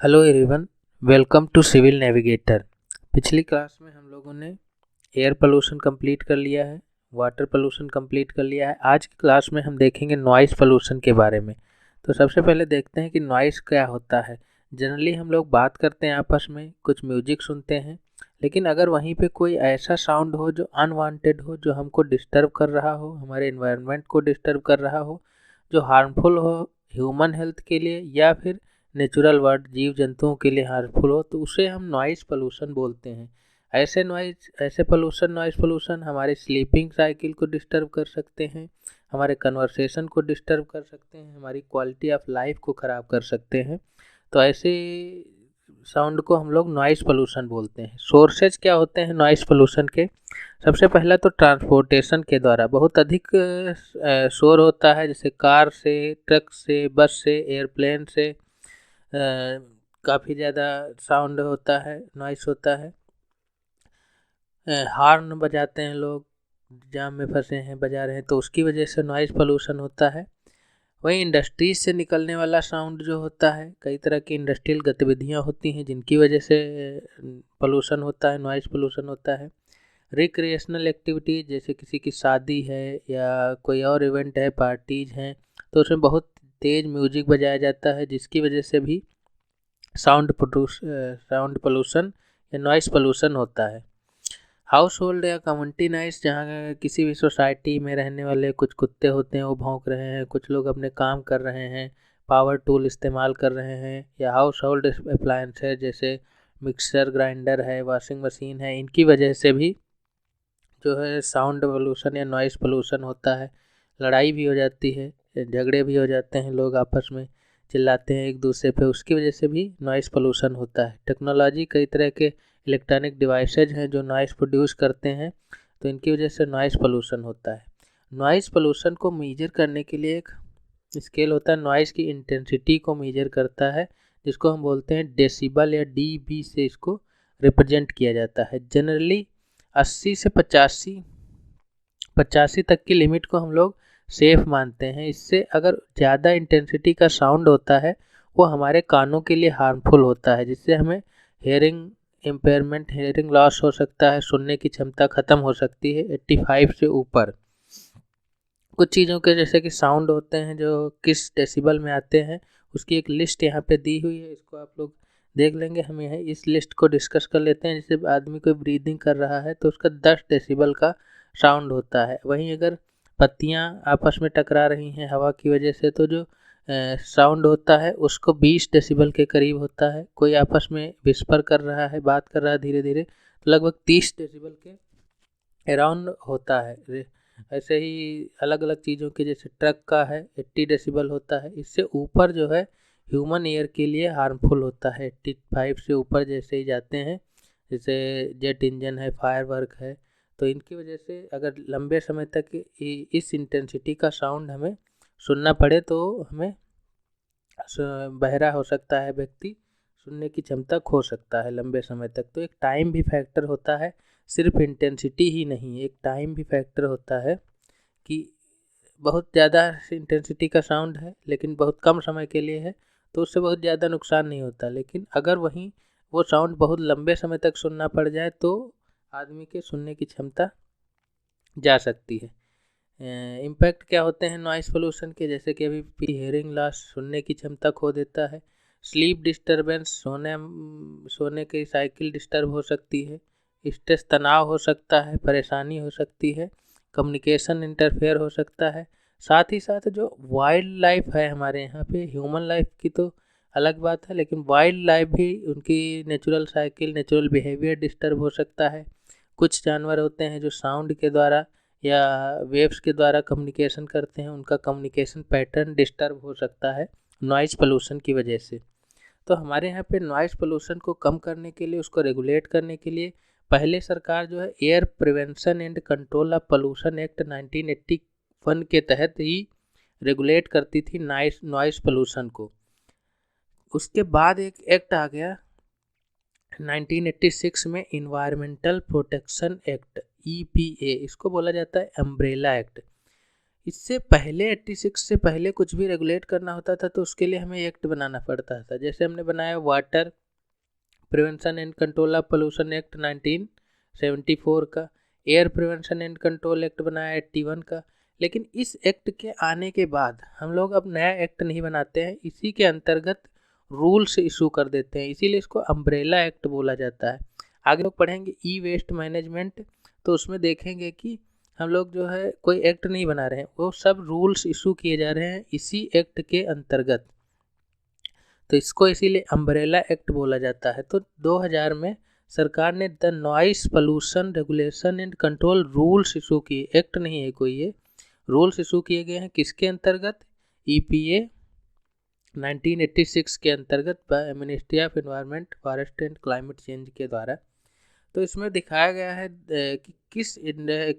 Hello everyone, welcome to civil navigator. पिछली class में हम लोगों ने एयर पोल्यूशन कंप्लीट कर लिया है, वाटर पोल्यूशन कंप्लीट कर लिया है। आज की क्लास में हम देखेंगे नॉइज़ पोल्यूशन के बारे में। तो सबसे पहले देखते हैं कि नॉइज़ क्या होता है। जनरली हम लोग बात करते हैं आपस में, कुछ म्यूजिक सुनते हैं, लेकिन अगर वहीं पे कोई ऐसा साउंड हो जो अनवांटेड हो, जो हमको डिस्टर्ब कर रहा हो, हमारे इन्वायरमेंट को डिस्टर्ब कर रहा हो, जो हार्मफुल हो ह्यूमन हेल्थ के लिए या फिर नेचुरल वर्ल्ड जीव जंतुओं के लिए हार्मफुल हो, तो उसे हम नॉइज़ पोल्यूशन बोलते हैं। ऐसे पोल्यूशन नॉइज़ पोल्यूशन हमारे स्लीपिंग साइकिल को डिस्टर्ब कर सकते हैं, हमारे कन्वर्सेशन को डिस्टर्ब कर सकते हैं, हमारी क्वालिटी ऑफ लाइफ को ख़राब कर सकते हैं। तो ऐसे साउंड को हम लोग नॉइज़ पोल्यूशन बोलते हैं। सोर्सेज क्या होते हैं नॉइज़ पोल्यूशन के? सबसे पहला तो ट्रांसपोर्टेशन के द्वारा बहुत अधिक शोर होता है, जैसे कार से, ट्रक से, बस से, एयरप्लेन से काफ़ी ज़्यादा साउंड होता है, नॉइस होता है। हॉर्न बजाते हैं लोग, जाम में फंसे हैं, बजा रहे हैं, तो उसकी वजह से नॉइज़ पोल्यूशन होता है। वहीं इंडस्ट्रीज से निकलने वाला साउंड जो होता है, कई तरह की इंडस्ट्रियल गतिविधियां होती हैं जिनकी वजह से पोल्यूशन होता है, नॉइज़ पोल्यूशन होता है। रिक्रिएशनल एक्टिविटी, जैसे किसी की शादी है या कोई और इवेंट है, पार्टीज हैं, तो उसमें बहुत तेज़ म्यूजिक बजाया जाता है, जिसकी वजह से भी साउंड पोल्यूशन या नॉइस पोल्यूशन होता है। हाउस होल्ड या कम्युनिटी नॉइस, जहाँ किसी भी सोसाइटी में रहने वाले कुछ कुत्ते होते हैं, वो भौंक रहे हैं, कुछ लोग अपने काम कर रहे हैं, पावर टूल इस्तेमाल कर रहे हैं, या हाउस होल्ड अप्लायंस है जैसे मिक्सर ग्राइंडर है, वॉशिंग मशीन है, इनकी वजह से भी जो है साउंड पोल्यूशन या नॉइस पोल्यूशन होता है। लड़ाई भी हो जाती है, झगड़े भी हो जाते हैं, लोग आपस में चिल्लाते हैं एक दूसरे पे, उसकी वजह से भी नॉइस पोल्यूशन होता है। टेक्नोलॉजी, कई तरह के इलेक्ट्रॉनिक डिवाइसेज हैं जो नॉइस प्रोड्यूस करते हैं, तो इनकी वजह से नॉइस पोल्यूशन होता है। नॉइस पोल्यूशन को मेजर करने के लिए एक स्केल होता है, नॉइस की इंटेंसिटी को मेजर करता है, जिसको हम बोलते हैं डेसिबल या डीबी से इसको रिप्रेजेंट किया जाता है। जनरली 80 से 85 तक की लिमिट को हम लोग सेफ मानते हैं। इससे अगर ज़्यादा इंटेंसिटी का साउंड होता है, वो हमारे कानों के लिए हार्मफुल होता है, जिससे हमें हेयरिंग इम्पेयरमेंट, हेयरिंग लॉस हो सकता है, सुनने की क्षमता ख़त्म हो सकती है 85 से ऊपर। कुछ चीज़ों के जैसे कि साउंड होते हैं जो किस डेसिबल में आते हैं, उसकी एक लिस्ट यहाँ पे दी हुई है, इसको आप लोग देख लेंगे। हम यहाँ इस लिस्ट को डिस्कस कर लेते हैं। जैसे आदमी कोई ब्रीदिंग कर रहा है तो उसका 10 डेसिबल का साउंड होता है। वहीं अगर पत्तियाँ आपस में टकरा रही हैं हवा की वजह से, तो जो साउंड होता है उसको 20 डेसिबल के करीब होता है। कोई आपस में विस्पर कर रहा है, बात कर रहा है धीरे धीरे, तो लगभग 30 डेसिबल के अराउंड होता है। ऐसे ही अलग अलग चीज़ों के, जैसे ट्रक का है 80 डेसिबल होता है। इससे ऊपर जो है ह्यूमन ईयर के लिए हार्मफुल होता है। 85 से ऊपर जैसे ही जाते हैं, जैसे जेट इंजन है, फायरवर्क है, तो इनकी वजह से अगर लंबे समय तक इस इंटेंसिटी का साउंड हमें सुनना पड़े तो हमें बहरा हो सकता है व्यक्ति, सुनने की क्षमता खो सकता है लंबे समय तक। तो एक टाइम भी फैक्टर होता है, सिर्फ इंटेंसिटी ही नहीं, एक टाइम भी फैक्टर होता है कि बहुत ज़्यादा इंटेंसिटी का साउंड है लेकिन बहुत कम समय के लिए है, तो उससे बहुत ज़्यादा नुकसान नहीं होता। लेकिन अगर वहीं वो साउंड बहुत लंबे समय तक सुनना पड़ जाए तो आदमी के सुनने की क्षमता जा सकती है। इम्पैक्ट क्या होते हैं नॉइस पोल्यूशन के? जैसे कि अभी हियरिंग लॉस, सुनने की क्षमता खो देता है। स्लीप डिस्टर्बेंस, सोने की साइकिल डिस्टर्ब हो सकती है। स्ट्रेस, तनाव हो सकता है, परेशानी हो सकती है। कम्युनिकेशन इंटरफेयर हो सकता है। साथ ही साथ जो वाइल्ड लाइफ है हमारे यहाँ पे, ह्यूमन लाइफ की तो अलग बात है, लेकिन वाइल्ड लाइफ भी, उनकी natural cycle, natural behaviour disturb हो सकता है। कुछ जानवर होते हैं जो साउंड के द्वारा या वेव्स के द्वारा कम्युनिकेशन करते हैं, उनका कम्युनिकेशन पैटर्न डिस्टर्ब हो सकता है नॉइज़ पोल्यूशन की वजह से। तो हमारे यहाँ पे नॉइज़ पोल्यूशन को कम करने के लिए, उसको रेगुलेट करने के लिए, पहले सरकार जो है air prevention and control of pollution act 1981 के तहत ही रेगुलेट करती थी नॉइज़ पोल्यूशन को। उसके बाद एक एक्ट आ गया 1986 में, इन्वायरमेंटल प्रोटेक्शन एक्ट, EPA, इसको बोला जाता है अम्ब्रेला एक्ट। इससे पहले 86 से पहले कुछ भी रेगुलेट करना होता था तो उसके लिए हमें एक्ट बनाना पड़ता था। जैसे हमने बनाया water prevention and control of pollution act 1974 का, air prevention and control act बनाया 81 का। लेकिन इस एक्ट के आने के बाद हम लोग अब नया एक्ट नहीं बनाते हैं, इसी के अंतर्गत रूल्स इशू कर देते हैं, इसीलिए इसको अम्ब्रेला एक्ट बोला जाता है। आगे लोग पढ़ेंगे ई वेस्ट मैनेजमेंट, तो उसमें देखेंगे कि हम लोग जो है कोई एक्ट नहीं बना रहे हैं, वो सब रूल्स इशू किए जा रहे हैं इसी एक्ट के अंतर्गत, तो इसको इसीलिए अम्ब्रेला एक्ट बोला जाता है। तो 2000 में सरकार ने the noise pollution regulation and control rules issue किए, एक्ट नहीं है कोई, ये रूल्स इशू किए गए हैं किसके अंतर्गत, EPA 1986 के अंतर्गत ministry of environment forest and climate change के द्वारा। तो इसमें दिखाया गया है कि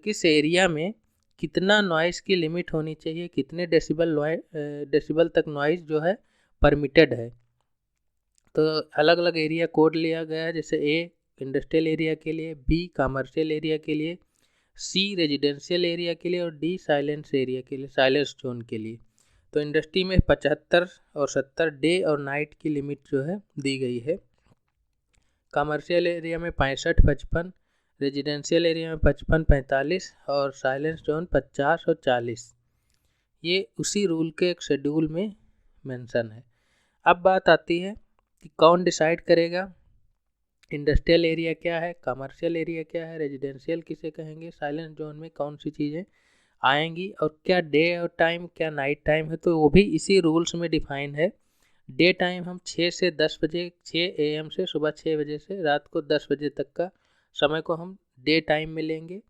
किस एरिया में कितना नॉइस की लिमिट होनी चाहिए, कितने डेसिबल तक नॉइस जो है परमिटेड है। तो अलग अलग एरिया कोड लिया गया है, जैसे A इंडस्ट्रियल एरिया के लिए, B कमर्शियल एरिया के लिए, C रेजिडेंशियल एरिया के लिए और D साइलेंस एरिया के लिए, साइलेंस जोन के लिए। तो इंडस्ट्री में 75 और 70 डे और नाइट की लिमिट जो है दी गई है। कमर्शियल एरिया में 65-55, रेजिडेंशियल एरिया में 55-45 और साइलेंस जोन 50 और 40। ये उसी रूल के एक शेड्यूल में मेंशन है। अब बात आती है कि कौन डिसाइड करेगा इंडस्ट्रियल एरिया क्या है, कमर्शियल एरिया क्या है, रेजिडेंशियल किसे कहेंगे, साइलेंस जोन में कौन सी चीज़ें आएंगी और क्या डे और टाइम क्या नाइट टाइम है, तो वो भी इसी रूल्स में डिफाइन है। डे टाइम हम 6 से 10 बजे, 6 AM से सुबह 6 बजे से रात को 10 बजे तक का समय को हम डे टाइम में लेंगे,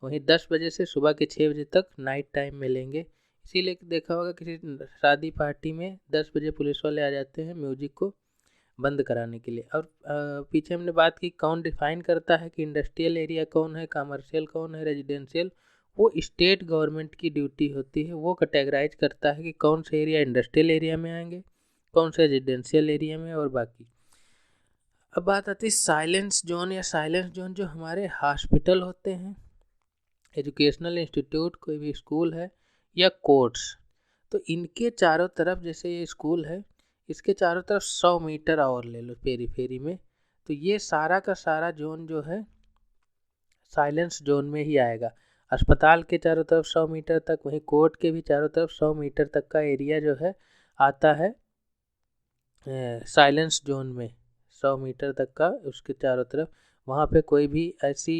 वहीं 10 बजे से सुबह के 6 बजे तक नाइट टाइम में लेंगे। इसीलिए देखा होगा किसी शादी पार्टी में 10 बजे पुलिस वाले आ जाते हैं म्यूजिक को बंद कराने के लिए। और पीछे हमने बात की कौन डिफाइन करता है कि इंडस्ट्रियल एरिया कौन है, कमर्शियल कौन है, रेजिडेंशियल, वो स्टेट गवर्नमेंट की ड्यूटी होती है, वो कैटेगराइज करता है कि कौन से एरिया इंडस्ट्रियल एरिया में आएंगे, कौन से रेजिडेंशियल एरिया में और बाकी। अब बात आती है साइलेंस जोन या साइलेंस जोन जो हमारे हॉस्पिटल होते हैं, एजुकेशनल इंस्टीट्यूट, कोई भी स्कूल है या कोर्ट्स, तो इनके चारों तरफ, जैसे ये स्कूल है इसके चारों तरफ 100 मीटर और ले लो पेरीफेरी में, तो ये सारा का सारा जोन जो है साइलेंस जोन में ही आएगा। अस्पताल के चारों तरफ 100 मीटर तक, वहीं कोर्ट के भी चारों तरफ 100 मीटर तक का एरिया जो है आता है साइलेंस जोन में, 100 मीटर तक का उसके चारों तरफ। वहाँ पे कोई भी ऐसी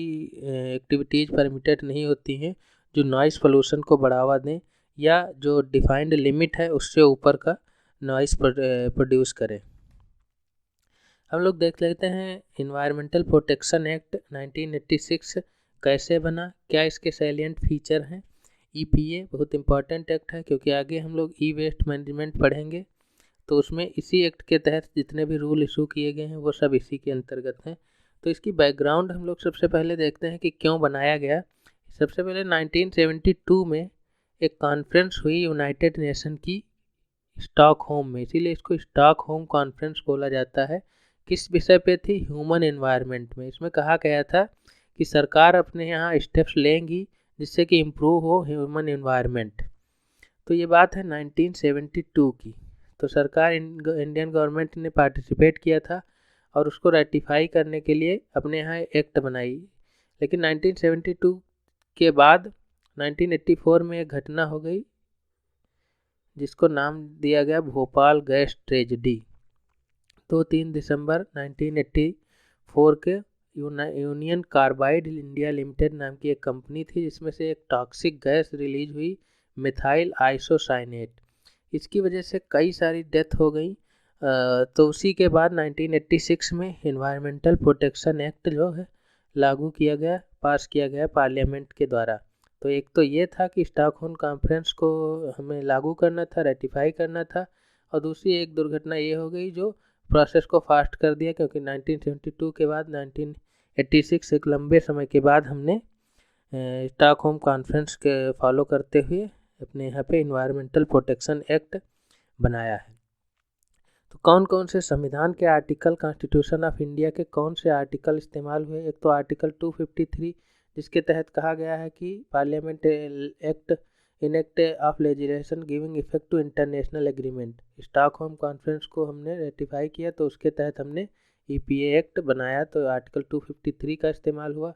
एक्टिविटीज़ परमिटेड नहीं होती हैं जो नॉइस पोल्यूशन को बढ़ावा दें या जो डिफाइंड लिमिट है उससे ऊपर का नॉइस प्रोड्यूस करें। हम लोग देख लेते हैं इन्वायरमेंटल प्रोटेक्शन एक्ट 1986 कैसे बना, क्या इसके सैलिएंट फीचर हैं। EPA बहुत इंपॉर्टेंट एक्ट है क्योंकि आगे हम लोग ई वेस्ट मैनेजमेंट पढ़ेंगे, तो उसमें इसी एक्ट के तहत जितने भी रूल इशू किए गए हैं वो सब इसी के अंतर्गत हैं। तो इसकी बैकग्राउंड हम लोग सबसे पहले देखते हैं कि क्यों बनाया गया। सबसे पहले 1972 में एक कॉन्फ्रेंस हुई यूनाइटेड नेशन की स्टॉकहोम में, इसीलिए इसको स्टॉकहोम कॉन्फ्रेंस बोला जाता है। किस विषय पे थी, ह्यूमन एनवायरनमेंट में। इसमें कहा गया था कि सरकार अपने यहाँ स्टेप्स लेंगी जिससे कि इम्प्रूव हो ह्यूमन एनवायरनमेंट। तो ये बात है 1972 की। तो सरकार इंडियन गवर्नमेंट ने पार्टिसिपेट किया था और उसको रेटिफाई करने के लिए अपने यहाँ एक्ट बनाई। लेकिन 1972 के बाद 1984 में एक घटना हो गई जिसको नाम दिया गया भोपाल गैस ट्रेजेडी। तो 3 दिसंबर 1984 के यूनियन कार्बाइड इंडिया लिमिटेड नाम की एक कंपनी थी जिसमें से एक टॉक्सिक गैस रिलीज हुई, मिथाइल आइसोसाइनेट। इसकी वजह से कई सारी डेथ हो गई। तो उसी के बाद 1986 में एनवायरमेंटल प्रोटेक्शन एक्ट जो है लागू किया गया, पास किया गया पार्लियामेंट के द्वारा। तो एक तो ये था कि स्टॉकहोम कॉन्फ्रेंस को हमें लागू करना था, रेटिफाई करना था, और दूसरी एक दुर्घटना ये हो गई जो प्रोसेस को फास्ट कर दिया, क्योंकि 1972 के बाद 1986 एक लंबे समय के बाद हमने स्टॉकहोम कॉन्फ्रेंस के फॉलो करते हुए अपने यहाँ पे इन्वायरमेंटल प्रोटेक्शन एक्ट बनाया है। तो कौन कौन से संविधान के आर्टिकल, कॉन्स्टिट्यूशन ऑफ इंडिया के कौन से आर्टिकल इस्तेमाल हुए। एक तो आर्टिकल 253 जिसके तहत कहा गया है कि parliament act enact of legislation giving effect to international agreement. Stockholm conference को हमने रेटिफाई किया तो उसके तहत हमने EPA एक्ट बनाया, तो आर्टिकल 253 का इस्तेमाल हुआ।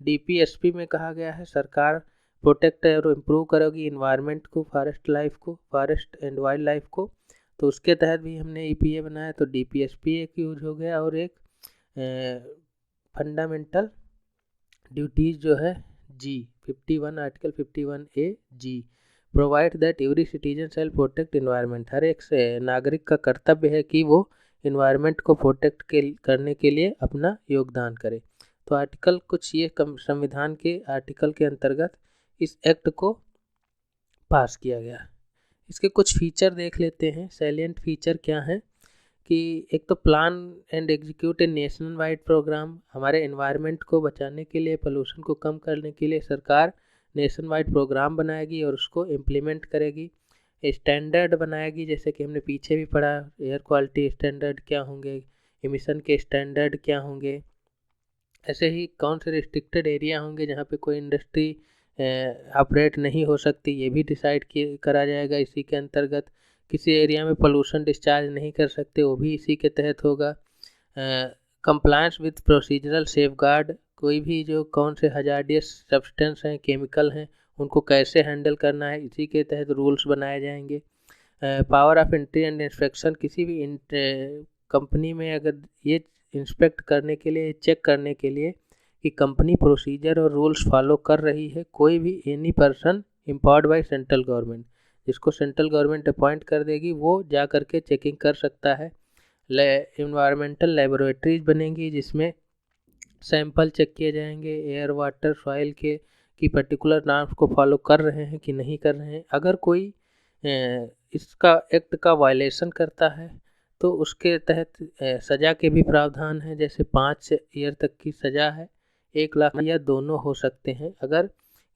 DPSP में कहा गया है सरकार प्रोटेक्ट और इम्प्रूव करेगी इन्वायरमेंट को, फॉरेस्ट लाइफ को, फॉरेस्ट एंड वाइल्ड लाइफ को, तो उसके तहत भी हमने EPA बनाया। तो DPSP एक यूज हो गया। और एक फंडामेंटल ड्यूटीज जो है G51 article 51A G provide that every citizen shall protect environment. हर एक नागरिक का कर्तव्य है कि वो इन्वायरमेंट को प्रोटेक्ट करने के लिए अपना योगदान करे। तो आर्टिकल कुछ ये संविधान के आर्टिकल के अंतर्गत इस एक्ट को पास किया गया। इसके कुछ फीचर देख लेते हैं। सैलिएंट फीचर क्या हैं कि एक तो plan and execute a national wide programme. हमारे एनवायरनमेंट को बचाने के लिए, पोल्यूशन को कम करने के लिए सरकार नेशन वाइड प्रोग्राम बनाएगी और उसको इम्प्लीमेंट करेगी। स्टैंडर्ड बनाएगी, जैसे कि हमने पीछे भी पढ़ा, एयर क्वालिटी स्टैंडर्ड क्या होंगे, एमिशन के स्टैंडर्ड क्या होंगे, ऐसे ही कौन से रिस्ट्रिक्टेड एरिया होंगे जहाँ पे कोई इंडस्ट्री ऑपरेट नहीं हो सकती, ये भी डिसाइड करा जाएगा। इसी के अंतर्गत किसी एरिया में पोल्यूशन डिस्चार्ज नहीं कर सकते, वो भी इसी के तहत होगा। कंप्लायंस विद प्रोसीजरल सेफगार्ड, कोई भी जो कौन से हजार्डियस सब्सटेंस हैं, केमिकल हैं, उनको कैसे हैंडल करना है, इसी के तहत रूल्स बनाए जाएंगे। Power of entry and inspection, किसी भी कंपनी में अगर ये इंस्पेक्ट करने के लिए, चेक करने के लिए कि कंपनी प्रोसीजर और रूल्स फॉलो कर रही है, कोई भी any person empowered by central government, जिसको सेंट्रल गवर्नमेंट अपॉइंट कर देगी, वो जा करके चेकिंग कर सकता है। इन्वायरमेंटल लेबोरेटरीज बनेंगी जिसमें सैंपल चेक किए जाएंगे एयर, वाटर, सॉइल के कि पर्टिकुलर नॉर्म्स को फॉलो कर रहे हैं कि नहीं कर रहे हैं। अगर कोई इसका एक्ट का वायलेशन करता है तो उसके तहत सज़ा के भी प्रावधान हैं, जैसे 5 ईयर तक की सज़ा है, 1 लाख या दोनों हो सकते हैं अगर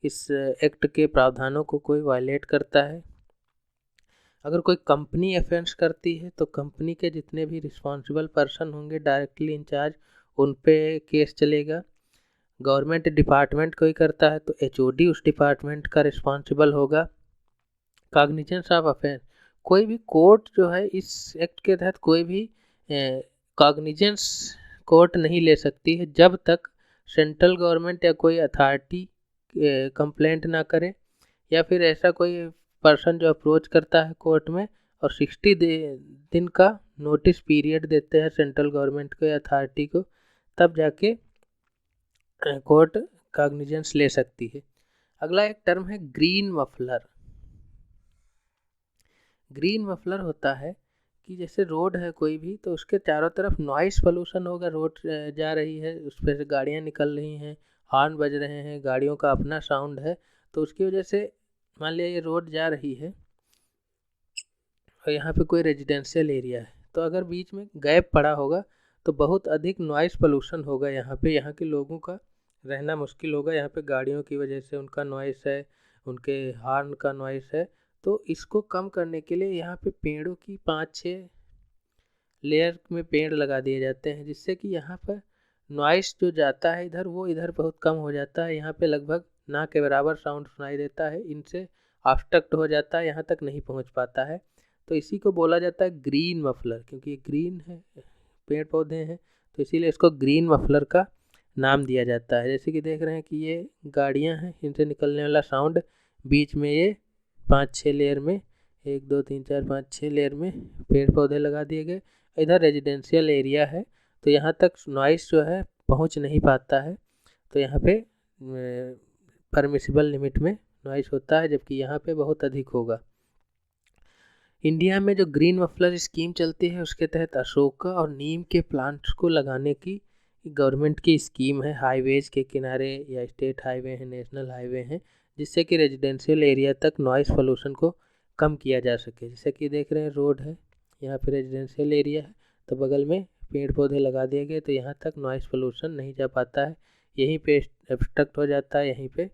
इस एक्ट के प्रावधानों को कोई वायलेट करता है। अगर कोई कंपनी ऑफेंस करती है तो कंपनी के जितने भी रिस्पॉन्सिबल पर्सन होंगे डायरेक्टली इंचार्ज, उन पे केस चलेगा। गवर्नमेंट डिपार्टमेंट कोई करता है तो HOD उस डिपार्टमेंट का रिस्पॉन्सिबल होगा। कॉग्निजेंस ऑफ ऑफेंस, कोई भी कोर्ट जो है इस एक्ट के तहत कोई भी कॉग्निजेंस कोर्ट नहीं ले सकती है जब तक सेंट्रल गवर्नमेंट या कोई अथॉरिटी कंप्लेंट ना करे, या फिर ऐसा कोई पर्सन जो अप्रोच करता है कोर्ट में और 60 दिन का नोटिस पीरियड देते हैं सेंट्रल गवर्नमेंट को या अथॉरिटी को, तब जाके कोर्ट कॉग्निजेंस ले सकती है। अगला एक टर्म है ग्रीन मफलर। ग्रीन मफलर होता है कि जैसे रोड है कोई भी, तो उसके चारों तरफ नॉइस पोल्यूशन होगा, रोड जा रही है, उस पर से गाड़ियाँ निकल रही हैं, हॉर्न बज रहे हैं, गाड़ियों का अपना साउंड है, तो उसकी वजह से मान लिया ये रोड जा रही है और यहाँ पे कोई रेजिडेंशियल एरिया है, तो अगर बीच में गैप पड़ा होगा तो बहुत अधिक नॉइस पोल्यूशन होगा यहाँ पे, यहाँ के लोगों का रहना मुश्किल होगा। यहाँ पे गाड़ियों की वजह से उनका नॉइस है, उनके हॉर्न का नॉइस है, तो इसको कम करने के लिए यहाँ पे पेड़ों की 5-6 लेयर में पेड़ लगा दिए जाते हैं, जिससे कि यहाँ पर नॉइस जो जाता है इधर, वो इधर बहुत कम हो जाता है। यहाँ पे लगभग ना के बराबर साउंड सुनाई देता है, इनसे ऑब्स्ट्रक्ट हो जाता है, यहाँ तक नहीं पहुँच पाता है। तो इसी को बोला जाता है ग्रीन मफलर, क्योंकि ये ग्रीन है, पेड़ पौधे हैं, तो इसीलिए इसको ग्रीन मफलर का नाम दिया जाता है। जैसे कि देख रहे हैं कि ये गाड़ियाँ हैं, इनसे निकलने वाला साउंड, बीच में ये 5-6 लेयर में, 1 2 3 4 5 6 लेयर में पेड़ पौधे लगा दिए गए। इधर रेजिडेंशियल एरिया है तो यहाँ तक नॉइस जो है पहुँच नहीं पाता है, तो यहाँ पे परमिसिबल लिमिट में नॉइस होता है, जबकि यहाँ पे बहुत अधिक होगा। इंडिया में जो ग्रीन मफलर स्कीम चलती है उसके तहत अशोका और नीम के प्लांट्स को लगाने की गवर्नमेंट की स्कीम है। हाईवेज के किनारे या स्टेट हाईवे हैं, नेशनल हाईवे हैं, जिससे कि रेजिडेंशियल एरिया तक नॉइस पोल्यूशन को कम किया जा सके। जैसे कि देख रहे हैं रोड है, यहाँ पे रेजिडेंशियल एरिया है, तो बगल में पेड़ पौधे लगा दिए गए, तो यहाँ तक नॉइस पोल्यूशन नहीं जा पाता है, यहीं पे ऑब्स्ट्रक्ट हो जाता है, यहीं पे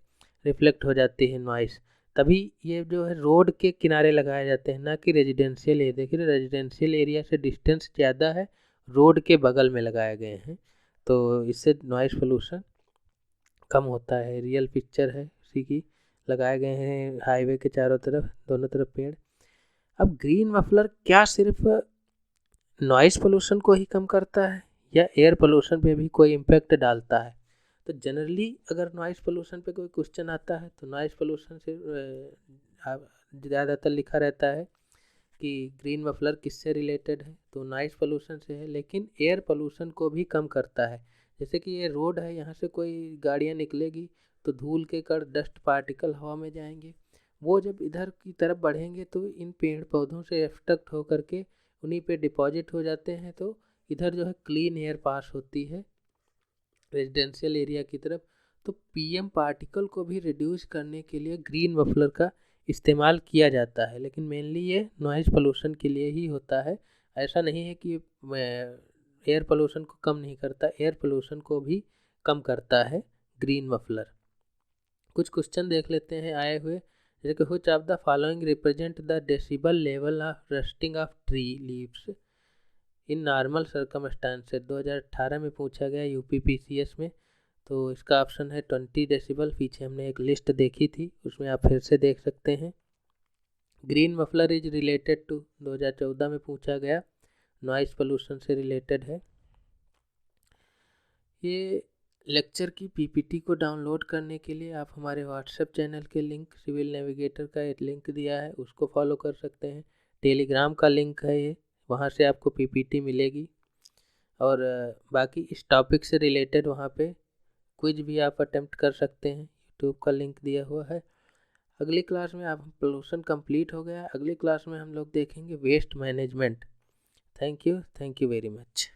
रिफ्लेक्ट हो जाती है नॉइस। तभी ये जो है रोड के किनारे लगाए जाते हैं, ना कि रेजिडेंशियल एरिया। देखिए रेजिडेंशियल एरिया से डिस्टेंस ज़्यादा है, रोड के बगल में लगाए गए हैं, तो इससे नॉइस पोल्यूशन कम होता है। रियल पिक्चर है उसी की, लगाए गए हैं हाईवे के चारों तरफ, दोनों तरफ पेड़। अब ग्रीन मफलर क्या सिर्फ नॉइस पोल्यूशन को ही कम करता है या एयर पोल्यूशन पे भी कोई इम्पैक्ट डालता है? तो जनरली अगर नॉइस पोल्यूशन पे कोई क्वेश्चन आता है तो नॉइस पोल्यूशन से ज़्यादातर लिखा रहता है कि ग्रीन मफलर किससे रिलेटेड है, तो नॉइस पोल्यूशन से है। लेकिन एयर पोल्यूशन को भी कम करता है। जैसे कि ये रोड है, यहाँ से कोई गाड़ियाँ निकलेगी तो धूल के कण, डस्ट पार्टिकल हवा में जाएंगे। वो जब इधर की तरफ बढ़ेंगे तो इन पेड़ पौधों से एब्स्ट्रक्ट होकर के उन्हीं पे डिपॉजिट हो जाते हैं, तो इधर जो है क्लीन एयर पास होती है रेजिडेंशियल एरिया की तरफ। तो पीएम पार्टिकल को भी रिड्यूस करने के लिए ग्रीन मफलर का इस्तेमाल किया जाता है, लेकिन मेनली ये नॉइज़ पोल्यूशन के लिए ही होता है। ऐसा नहीं है कि एयर पोल्यूशन को कम नहीं करता, एयर पोल्यूशन को भी कम करता है ग्रीन मफलर। कुछ क्वेश्चन देख लेते हैं आए हुए, जैसे कि which of the following represent the decibel level of rusting of tree leaves in normal circumstances. 2018 में पूछा गया यूपीपीसीएस में। तो इसका ऑप्शन है 20 डेसिबल। पीछे हमने एक लिस्ट देखी थी, उसमें आप फिर से देख सकते हैं। Green muffler is related to 2014 में पूछा गया, नॉइस पोल्यूशन से रिलेटेड है। ये लेक्चर की पीपीटी को डाउनलोड करने के लिए आप हमारे व्हाट्सएप चैनल के लिंक, सिविल नेविगेटर का एक लिंक दिया है, उसको फॉलो कर सकते हैं। टेलीग्राम का लिंक है ये, वहाँ से आपको पीपीटी मिलेगी। और बाकी इस टॉपिक से रिलेटेड वहाँ पे क्विज भी आप अटेम्प्ट कर सकते हैं, यूट्यूब का लिंक दिया हुआ है। अगली क्लास में आप पोल्यूशन कंप्लीट हो गया, अगली क्लास में हम लोग देखेंगे waste management. Thank you very much.